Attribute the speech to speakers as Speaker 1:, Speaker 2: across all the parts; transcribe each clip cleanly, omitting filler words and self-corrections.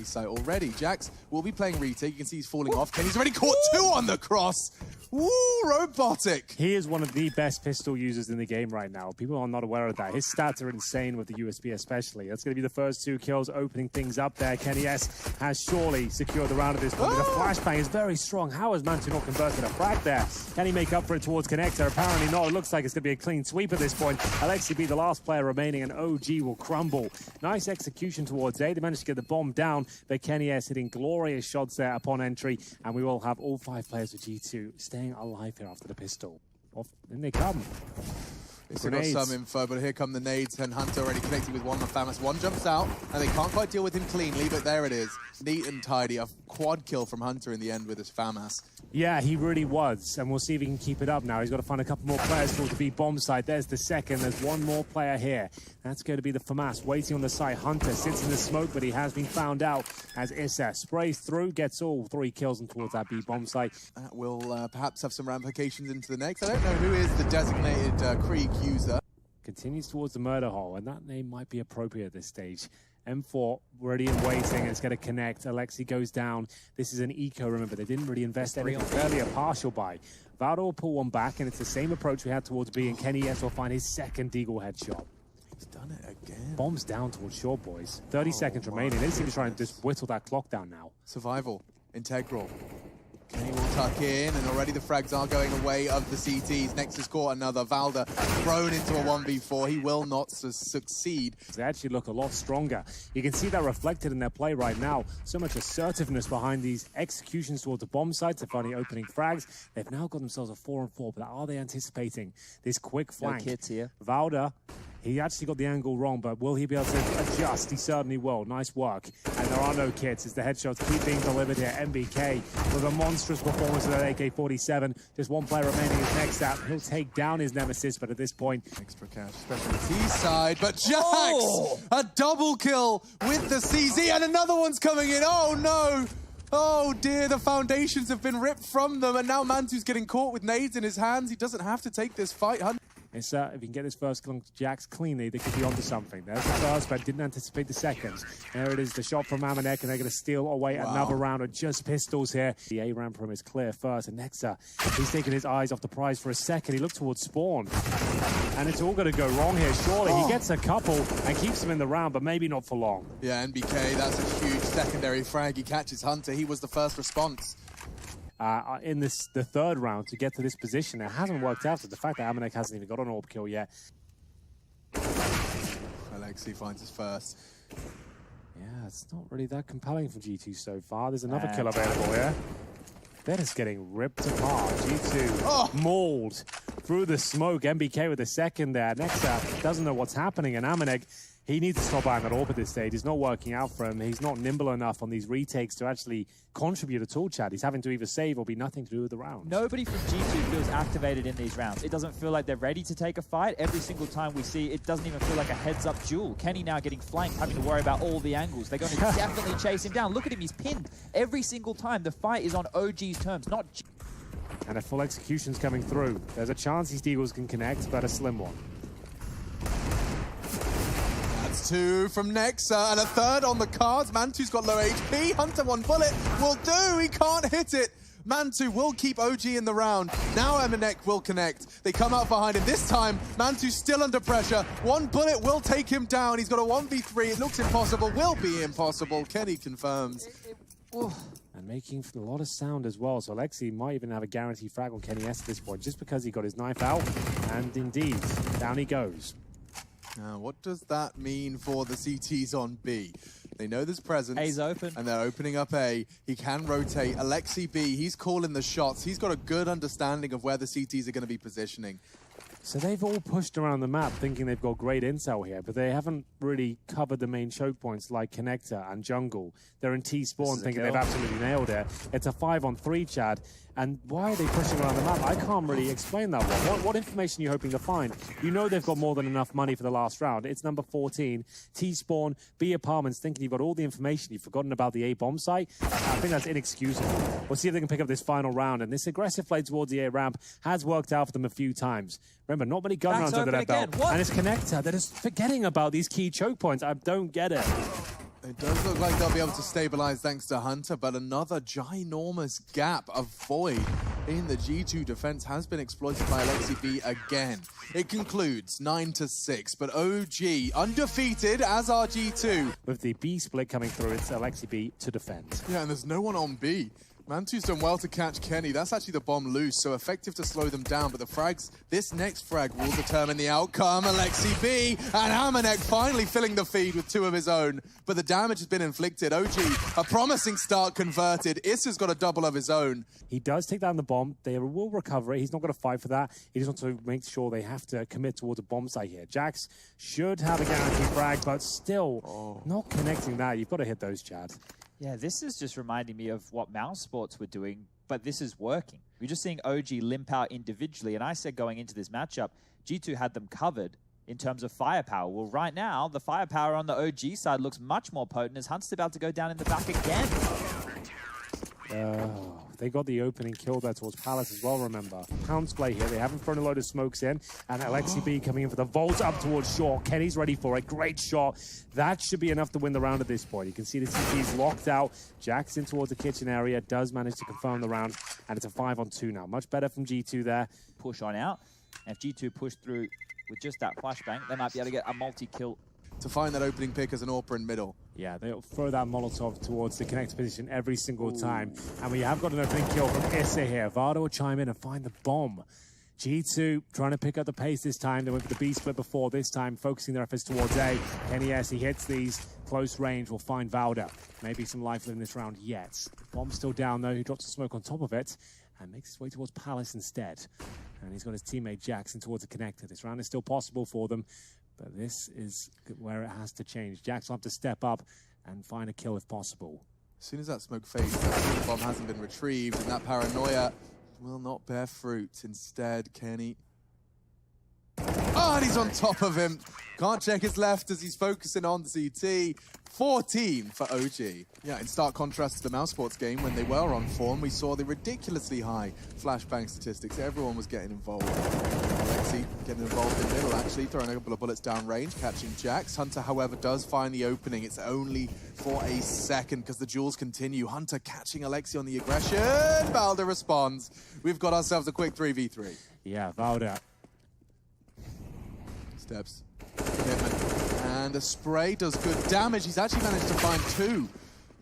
Speaker 1: site already. Jax will be playing retake. You can see he's falling off. Kenny's already caught 2 on the cross. Woo, robotic.
Speaker 2: He is one of the best pistol users in the game right now. People are not aware of that. His stats are insane with the USB especially. That's going to be the first 2 kills, opening things up there. Kenny S has surely secured the round at this point. The flashbang is very strong. How has Mantu not converted a frag there? Can he make up for it towards Connector? Apparently not. It looks like it's going to be a clean sweep at this point. Alexi be the last player remaining, and OG will crumble. Nice execution towards A. They managed to get the bomb down, but Kenny S hitting glorious shots there upon entry, and we will have all 5 players of G2 staying alive here after the pistol. Off, in they come.
Speaker 1: They still got some info, but here come the nades, and Hunter already connecting with one of the FAMAS. One jumps out, and they can't quite deal with him cleanly, but there it is. Neat and tidy. A quad kill from Hunter in the end with his FAMAS.
Speaker 2: Yeah, he really was, and we'll see if he can keep it up now. He's got to find a couple more players towards the B bomb site. There's the second. There's one more player here. That's going to be the FAMAS waiting on the site. Hunter sits in the smoke, but he has been found out as Issa sprays through, gets all 3 kills and towards that B bomb site.
Speaker 1: That will perhaps have some ramifications into the next. I don't know who is the designated Krieg user.
Speaker 2: Continues towards the murder hole, and that name might be appropriate at this stage. M4 ready and waiting, and it's going to connect. Alexi goes down. This is an eco, remember, they didn't really invest anything, fairly a partial buy. Valdo will pull one back, and it's the same approach we had towards B, and Kenny S will find his second Deagle headshot.
Speaker 1: He's done it again.
Speaker 2: Bombs down towards short, boys. 30 seconds remaining. They seem to try and just whittle that clock down now.
Speaker 1: Survival, integral. Kenny will tuck in, and already the frags are going away of the CTs. Nexus caught another. Valda thrown into a 1v4. He will not succeed.
Speaker 2: They actually look a lot stronger. You can see that reflected in their play right now. So much assertiveness behind these executions towards the bomb sites. They're finally opening frags. They've now got themselves a 4-on-4, but are they anticipating this quick flank?
Speaker 3: No kids here.
Speaker 2: Valda, he actually got the angle wrong, but will he be able to adjust? He certainly will. Nice work. And there are no kits as the headshots keep being delivered here. MBK with a monstrous performance with that AK-47. Just one player remaining is next up. He'll take down his nemesis, but at this point...
Speaker 1: Extra cash, especially the T side. But Jax! A double kill with the CZ, and another one's coming in. Oh, no! Oh, dear, the foundations have been ripped from them, and now Mantu's getting caught with nades in his hands. He doesn't have to take this fight.
Speaker 2: If he can get his first kill on Jax cleanly, they could be onto something. There's the first, but didn't anticipate the second. There it is, the shot from Amanek, and they're going to steal away another round with just pistols here. The A ramp room is clear first, and Nexa, he's taking his eyes off the prize for a second. He looked towards Spawn, and it's all going to go wrong here. Surely he gets a couple and keeps him in the round, but maybe not for long.
Speaker 1: Yeah, NBK, that's a huge secondary frag. He catches Hunter. He was the first response.
Speaker 2: In the 3rd round to get to this position. It hasn't worked out, so the fact that Amanek hasn't even got an orb kill yet.
Speaker 1: Alexi finds his first.
Speaker 2: Yeah, it's not really that compelling for G2 so far. There's another kill available here. That is getting ripped apart. G2 mauled through the smoke. MBK with the second there. Nexa doesn't know what's happening, and Amanek, he needs to stop eyeing that orb at this stage. It's not working out for him. He's not nimble enough on these retakes to actually contribute at all, Chad. He's having to either save or be nothing to do with the round.
Speaker 3: Nobody from G2 feels activated in these rounds. It doesn't feel like they're ready to take a fight. Every single time we see, it doesn't even feel like a heads-up duel. Kenny now getting flanked, having to worry about all the angles. They're going to definitely chase him down. Look at him, he's pinned. Every single time, the fight is on OG's terms, not G.
Speaker 2: And a full execution's coming through. There's a chance these Deagles can connect, but a slim one.
Speaker 1: 2 from Nexa, and a 3rd on the cards. Mantu's got low HP. Hunter, 1 bullet will do. He can't hit it. Mantu will keep OG in the round. Now Amanek will connect. They come out behind him. This time, Mantu's still under pressure. 1 bullet will take him down. He's got a 1v3. It looks impossible. Will be impossible. Kenny confirms.
Speaker 2: And making a lot of sound as well. So Alexi might even have a guaranteed frag on Kenny S at this point, just because he got his knife out. And indeed, down he goes.
Speaker 1: Now, what does that mean for the CTs on B? They know there's presence.
Speaker 3: A's open.
Speaker 1: And they're opening up A. He can rotate. Alexi B, he's calling the shots. He's got a good understanding of where the CTs are going to be positioning.
Speaker 2: So they've all pushed around the map thinking they've got great intel here, but they haven't really covered the main choke points like Connector and Jungle. They're in T-spawn thinking they've absolutely nailed it. It's a 5-on-3, Chad. And why are they pushing around the map? I can't really explain that one. What information are you hoping to find? You know they've got more than enough money for the last round. It's number 14. T-spawn, B apartments, thinking you've got all the information. You've forgotten about the A bomb site. I think that's inexcusable. We'll see if they can pick up this final round. And this aggressive play towards the A ramp has worked out for them a few times. Remember, not many gun rounds under that belt. And it's Connector that is forgetting about these key choke points. I don't get it.
Speaker 1: It does look like they'll be able to stabilize thanks to Hunter, but another ginormous gap of void in the G2 defense has been exploited by Alexi B again. It concludes 9-6, but OG undefeated as are G2.
Speaker 2: With the B split coming through, it's Alexi B to defend.
Speaker 1: Yeah, and there's no one on B. Mantu's done well to catch Kenny. That's actually the bomb loose, so effective to slow them down. But the frags, this next frag will determine the outcome. Alexi B and Amanek finally filling the feed with 2 of his own. But the damage has been inflicted. OG, a promising start converted. Issa's got a double of his own.
Speaker 2: He does take down the bomb. They will recover it. He's not going to fight for that. He just wants to make sure they have to commit towards a bomb site here. Jax should have a guaranteed frag, but still not connecting that. You've got to hit those, Chad.
Speaker 3: Yeah, this is just reminding me of what Mouse Sports were doing, but this is working. We're just seeing OG limp out individually, and I said going into this matchup, G2 had them covered in terms of firepower. Well, right now, the firepower on the OG side looks much more potent as Hunt's about to go down in the back again.
Speaker 2: They got the opening kill there towards Palace as well, remember. Pounds play here. They haven't thrown a load of smokes in. And Alexi B coming in for the vault up towards Shaw. Kenny's ready for it. Great shot. That should be enough to win the round at this point. You can see the CT's locked out. Jackson towards the kitchen area. Does manage to confirm the round. And it's a 5-on-2 now. Much better from G2 there.
Speaker 3: Push on out. And if G2 push through with just that flashbang, they might be able to get a multi-kill.
Speaker 1: To find that opening pick as an AWP in middle.
Speaker 2: Yeah, they'll throw that Molotov towards the connect position every single time. And we have got an opening kill from Issa here. Vado will chime in and find the bomb. G2 trying to pick up the pace this time. They went for the B split before, this time focusing their efforts towards A. Kenny, as he hits these close range, will find Valda. Maybe some life in this round yet. Bomb's still down though. He drops the smoke on top of it and makes his way towards Palace instead. And he's got his teammate Jackson towards the connector. This round is still possible for them. But this is where it has to change. Jackson will have to step up and find a kill if possible.
Speaker 1: As soon as that smoke fades, the bomb hasn't been retrieved, and that paranoia will not bear fruit. Instead, Kenny... Oh, and he's on top of him. Can't check his left as he's focusing on CT. 14 for OG. Yeah, in stark contrast to the Mouse Sports game, when they were on form, we saw the ridiculously high flashbang statistics. Everyone was getting involved. Alexi getting involved in middle, actually, throwing a couple of bullets down range, catching Jax. Hunter, however, does find the opening. It's only for a second because the duels continue. Hunter catching Alexi on the aggression. Valda responds. We've got ourselves a quick 3v3.
Speaker 2: Yeah, Valda.
Speaker 1: Steps. Commitment. And a spray does good damage. He's actually managed to find 2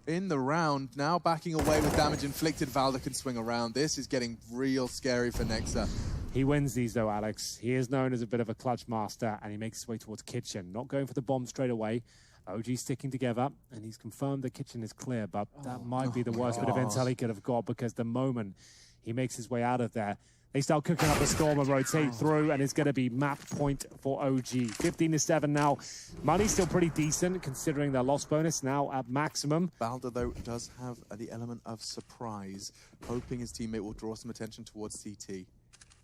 Speaker 1: in the round. Now backing away with damage inflicted. Valda can swing around. This is getting real scary for Nexa.
Speaker 2: He wins these though, Alex. He is known as a bit of a clutch master, and he makes his way towards kitchen. Not going for the bomb straight away. OG sticking together, and he's confirmed the kitchen is clear, but that might be the worst bit of intel he could have got, because the moment he makes his way out of there, they start cooking up a storm and rotate through, and it's going to be map point for OG. 15-7 now. Money's still pretty decent, considering their loss bonus now at maximum.
Speaker 1: Valda, though, does have the element of surprise, hoping his teammate will draw some attention towards CT.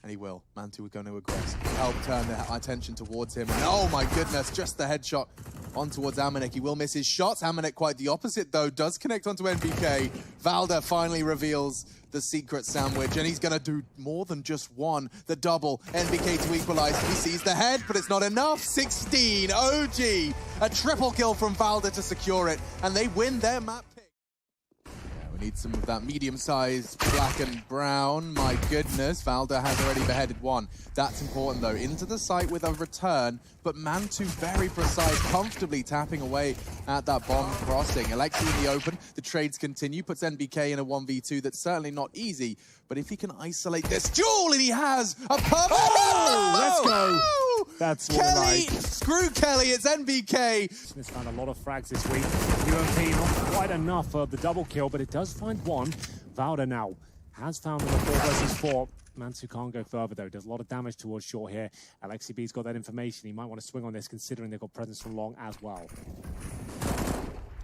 Speaker 1: And he will. Mantu are going to aggress. Help turn their attention towards him. And oh my goodness, just the headshot on towards Amanek. He will miss his shots. Amanek quite the opposite, though. Does connect onto NBK. Valda finally reveals the secret sandwich, and he's going to do more than just one. The double, NBK to equalize. He sees the head, but it's not enough. 16, OG. A triple kill from Valda to secure it, and they win their map pick. We need some of that medium-sized black and brown. My goodness, Valda has already beheaded one. That's important, though. Into the site with a return, but Mantu very precise, comfortably tapping away at that bomb crossing. Alexi in the open, the trades continue, puts NBK in a 1v2 that's certainly not easy, but if he can isolate this duel, and he has a perfect...
Speaker 2: Oh, let's go. That's what
Speaker 1: Kelly,
Speaker 2: I like.
Speaker 1: Screw Kelly, it's NBK.
Speaker 2: Smith's found a lot of frags this week. UMP not quite enough for the double kill, but it does find one. Valda now has found the 4 versus 4. Mansu can't go further, though. Does a lot of damage towards short here. Alexi B's got that information. He might want to swing on this, considering they've got presence from long as well.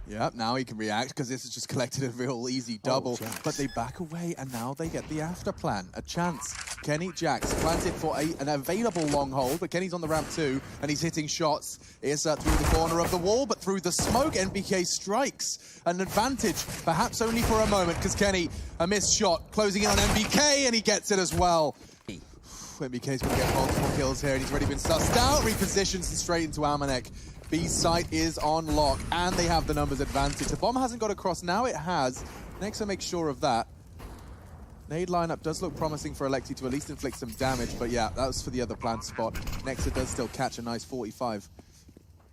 Speaker 1: Yep, now he can react, because this has just collected a real easy double. But they back away, and now they get the after plan. A chance. Kenny Jax planted for an available long hold, but Kenny's on the ramp too, and he's hitting shots. Issa through the corner of the wall, but through the smoke, NBK strikes. An advantage, perhaps only for a moment, because Kenny, a missed shot, closing in on NBK, and he gets it as well. NBK's going to get multiple kills here, and he's already been sussed out, repositions and straight into Amanek. B site is on lock, and they have the numbers advantage. The bomb hasn't got across, now it has. Nexa makes sure of that. Nade lineup does look promising for Alexi to at least inflict some damage, but yeah, that was for the other planned spot. Nexa does still catch a nice 45,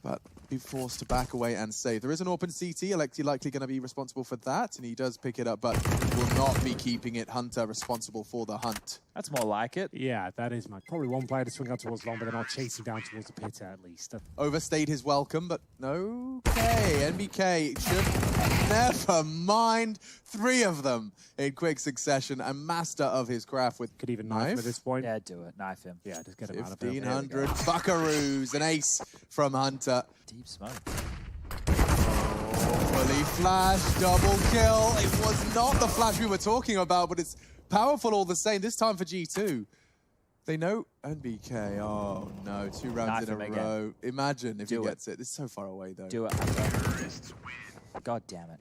Speaker 1: but be forced to back away and save. There is an open CT, Alexi likely going to be responsible for that, and he does pick it up, but will not be keeping it. Hunter responsible for the hunt.
Speaker 3: That's more like it.
Speaker 2: Yeah, that is my probably one player to swing out towards long, but they're not chasing down towards the pit at least.
Speaker 1: Overstayed his welcome, but okay. NBK should never mind. 3 of them in quick succession, and master of his craft with
Speaker 2: could even knife him at this point.
Speaker 3: Yeah, do it. Knife him.
Speaker 2: Yeah, just get him out of there.
Speaker 1: 1,500 buckaroos, an ace from Hunter.
Speaker 3: Deep smoke.
Speaker 1: Fully flash, double kill. It was not the flash we were talking about, but it's powerful all the same. This time for G2. They know NBK. Oh no, 2 rounds in a row. Imagine if he gets it. This is so far away though.
Speaker 3: Do it. God damn it.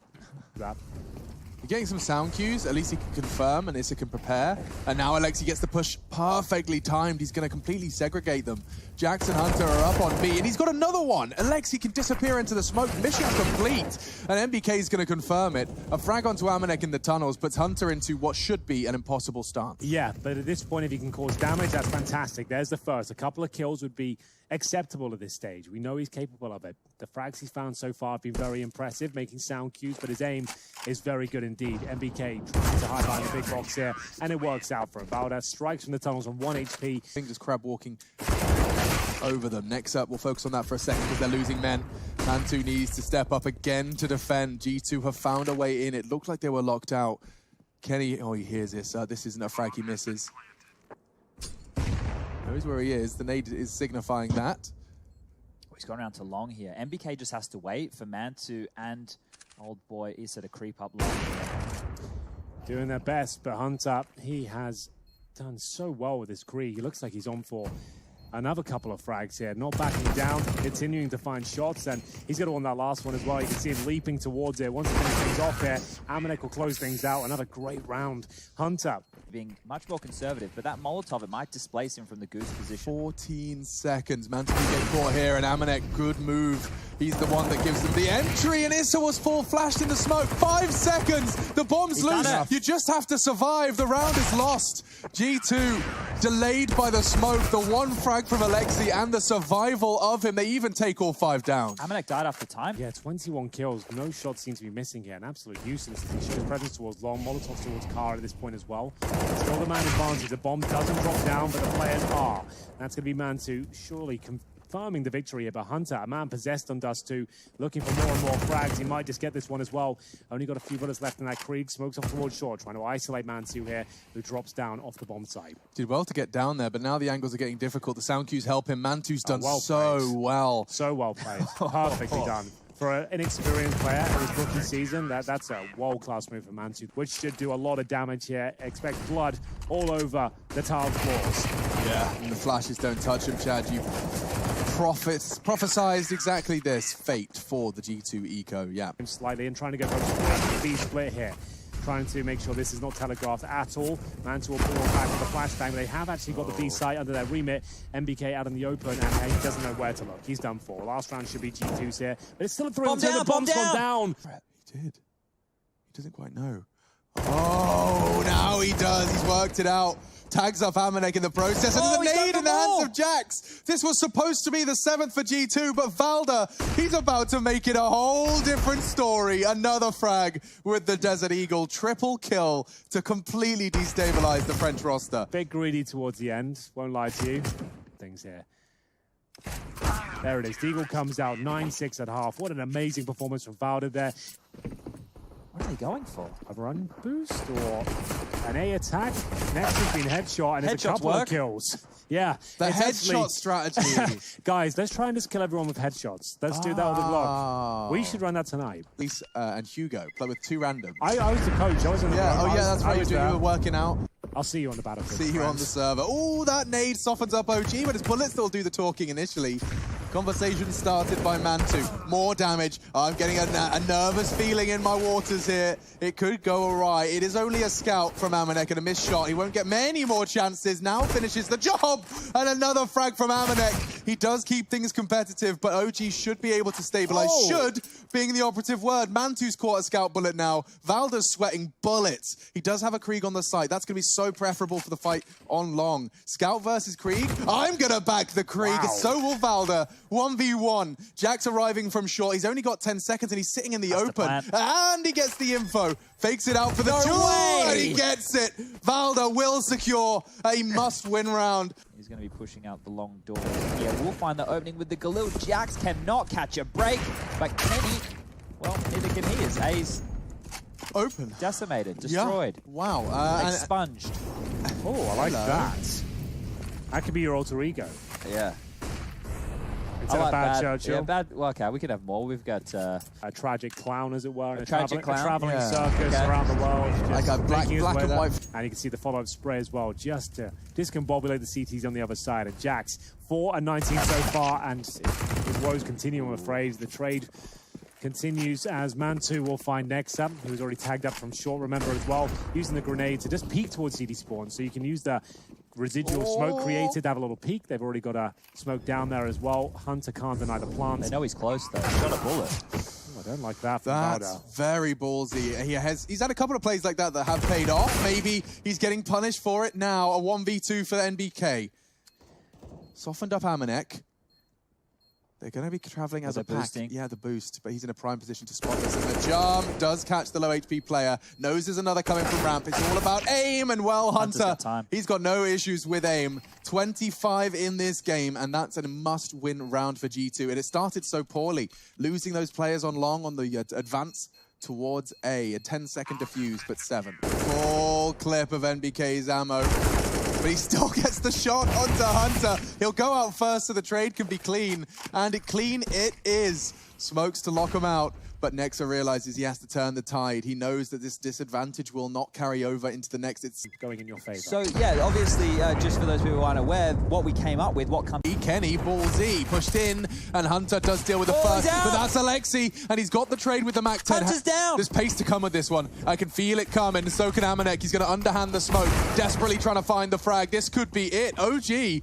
Speaker 1: You're getting some sound cues. At least he can confirm and Issa can prepare. And now Alexi gets the push perfectly timed. He's going to completely segregate them. Jax and Hunter are up on B, and he's got another one. Alexi can disappear into the smoke. Mission complete. And NBK is going to confirm it. A frag onto Amanek in the tunnels puts Hunter into what should be an impossible stance.
Speaker 2: Yeah, but at this point, if he can cause damage, that's fantastic. There's the first. A couple of kills would be acceptable at this stage. We know he's capable of it. The frags he's found so far have been very impressive, making sound cues, but his aim is very good indeed. NBK trying to hide behind the big box here, and it works out for him. Valda strikes from the tunnels on 1 HP.
Speaker 1: Fingers crab walking over them. Next up, we'll focus on that for a second because they're losing men. Mantu needs to step up again to defend. G2 have found a way in. It looked like they were locked out. Kenny, oh, he hears this. This isn't a frag, he misses. Knows where he is. The nade is signifying that.
Speaker 3: He's gone around to long here. NBK just has to wait for Mantu and old boy Issa to creep up long.
Speaker 2: Doing their best, but Hunter, he has done so well with his Krieg. He looks like he's on for another couple of frags here, not backing down, continuing to find shots, and he's going to want that last one as well. You can see him leaping towards it. Once he finishes things off here, Amanek will close things out. Another great round. Hunter
Speaker 3: being much more conservative, but that Molotov, it might displace him from the goose position.
Speaker 1: 14 seconds. Mantu can get caught here, and Amanek, good move. He's the one that gives them the entry, and Issa was full flashed in the smoke. 5 seconds. The bomb's loose. You just have to survive. The round is lost. G2 delayed by the smoke. The one frag from Alexi and the survival of him. They even take all 5 down.
Speaker 3: Amanek died after time.
Speaker 2: Yeah, 21 kills. No shots seem to be missing here. An absolute useless. He shows presence towards long. Molotov towards Kara at this point as well. Still the man advantage. The bomb doesn't drop down, but the players are. That's going to be Mantu surely confirming the victory here. But Hunter, a man possessed on Dust 2, looking for more and more frags. He might just get this one as well. Only got a few bullets left in that Krieg. Smokes off towards short, trying to isolate Mantu here, who drops down off the bomb site.
Speaker 1: Did well to get down there, but now the angles are getting difficult. The sound cues help him. Mantu's done
Speaker 2: well
Speaker 1: so well.
Speaker 2: So well played. Perfectly done. For an inexperienced player in his rookie season, that's a world-class move for Mantu, which should do a lot of damage here. Expect blood all over the tiled floors.
Speaker 1: Yeah, and the flashes don't touch him, Chad. You prophesized exactly this fate for the G2 Eco, yeah.
Speaker 2: Slightly and trying to get the B split here. Trying to make sure this is not telegraphed at all. Mantu will pull back with the flashbang. They have actually got the B site under their remit. NBK out in the open, and he doesn't know where to look. He's done for. Last round should be G2's here, but it's still a 3-2. The bomb's gone down.
Speaker 1: He did. He doesn't quite know. Oh, now he does. He's worked it out. Tags up Amanek in the process, and there's a nade in the hands of Jax. This was supposed to be the 7th for G2, but Valda, he's about to make it a whole different story. Another frag with the Desert Eagle. Triple kill to completely destabilize the French roster.
Speaker 2: Bit greedy towards the end, won't lie to you. Things here. There it is. The Eagle comes out 9-6 at half. What an amazing performance from Valda there.
Speaker 3: What are they going for?
Speaker 2: A run boost or an A attack? Next has been headshot, and it's a couple of kills. Yeah.
Speaker 1: The headshot strategy.
Speaker 2: Guys, let's try and just kill everyone with headshots. Let's do that with the block. We should run that tonight.
Speaker 1: Lisa and Hugo play with 2 randoms.
Speaker 2: I was the coach. I was in the
Speaker 1: Oh, yeah, that's right. You were working out.
Speaker 2: I'll see you on the battlefield.
Speaker 1: See you on the server. Oh, that nade softens up OG, but his bullets still do the talking initially. Conversation started by Mantu. More damage. I'm getting a nervous feeling in my waters here. It could go awry. It is only a scout from Amanek and a missed shot. He won't get many more chances. Now finishes the job. And another frag from Amanek. He does keep things competitive, but OG should be able to stabilize.
Speaker 3: Oh.
Speaker 1: Should being the operative word. Mantu's caught a scout bullet now. Valda's sweating bullets. He does have a Krieg on the site. That's going to be so preferable for the fight on long. Scout versus Krieg. I'm going to back the Krieg.
Speaker 2: Wow.
Speaker 1: So will Valda. 1v1. Jack's arriving from short. He's only got 10 seconds and he's sitting in the open. And he gets the info. Fakes it out for the duel. And he gets it. Valda will secure a must-win round.
Speaker 3: He's going to be pushing out the long door. Yeah, we'll find the opening with the Galil. Jax cannot catch a break, but Kenny, well, neither can he. As Hayes
Speaker 1: Open.
Speaker 3: decimated, destroyed.
Speaker 1: Yeah. Wow.
Speaker 3: Expunged.
Speaker 2: Oh, I like that. That could be your alter ego.
Speaker 3: Yeah.
Speaker 2: It's a bad Churchill.
Speaker 3: Yeah, bad. Well, okay, we could have more. We've got
Speaker 2: a tragic clown, as it were.
Speaker 3: A tragic clown?
Speaker 2: A traveling
Speaker 1: Yeah.
Speaker 2: circus around the world. Just
Speaker 1: Like a black
Speaker 2: making his way
Speaker 1: and
Speaker 2: there.
Speaker 1: white.
Speaker 2: And you can see the follow-up spray as well, just to discombobulate the CTs on the other side. And Jax, 4 and 19 so far, and his woes continue, I'm afraid. The trade continues as Mantu will find Nexa, who's already tagged up from short, remember as well, using the grenade to just peek towards CD spawn. So you can use the residual smoke created to have a little peek. They've already got a smoke down there as well. Hunter can't deny the plant.
Speaker 3: They know he's close, though. He's got a bullet.
Speaker 2: Oh, I don't like that from
Speaker 1: That's
Speaker 2: Valda.
Speaker 1: very ballsy. He's had a couple of plays like that have paid off. Maybe he's getting punished for it now. A 1v2 for NBK. Softened up Amanek. They're going to be traveling as a pack.
Speaker 3: boosting.
Speaker 1: Yeah, the boost, but he's in a prime position to spot this. And the jump does catch the low HP player. Knows there's another coming from ramp. It's all about aim, and well, Hunter, he's got no issues with aim. 25 in this game, and that's a must-win round for G2. And it started so poorly, losing those players on long on the advance towards A 10-second defuse, but 7. Full clip of NBK's ammo. But he still gets the shot onto Hunter. He'll go out first so the trade can be clean. And clean it is. Smokes to lock him out. But Nexa realizes he has to turn the tide. He knows that this disadvantage will not carry over into the next. It's
Speaker 2: going in your favor.
Speaker 3: So, yeah, obviously, just for those people who aren't aware, what we came up with, what comes...
Speaker 1: Kenny, ball Z, pushed in, and Hunter does deal with the first. But that's Alexi, and he's got the trade with the Mac 10.
Speaker 3: Hunter's down!
Speaker 1: There's pace to come with this one. I can feel it coming. So can Amanek. He's going to underhand the smoke, desperately trying to find the frag. This could be it. OG.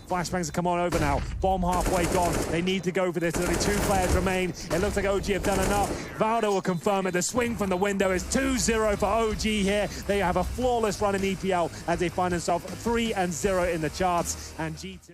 Speaker 2: Flashbangs have come on over now. Bomb halfway gone. They need to go for this. Only 2 players remain. It looks like OG have done enough. Valda will confirm it. The swing from the window is 2-0 for OG here. They have a flawless run in EPL as they find themselves 3-0 in the charts. And G2...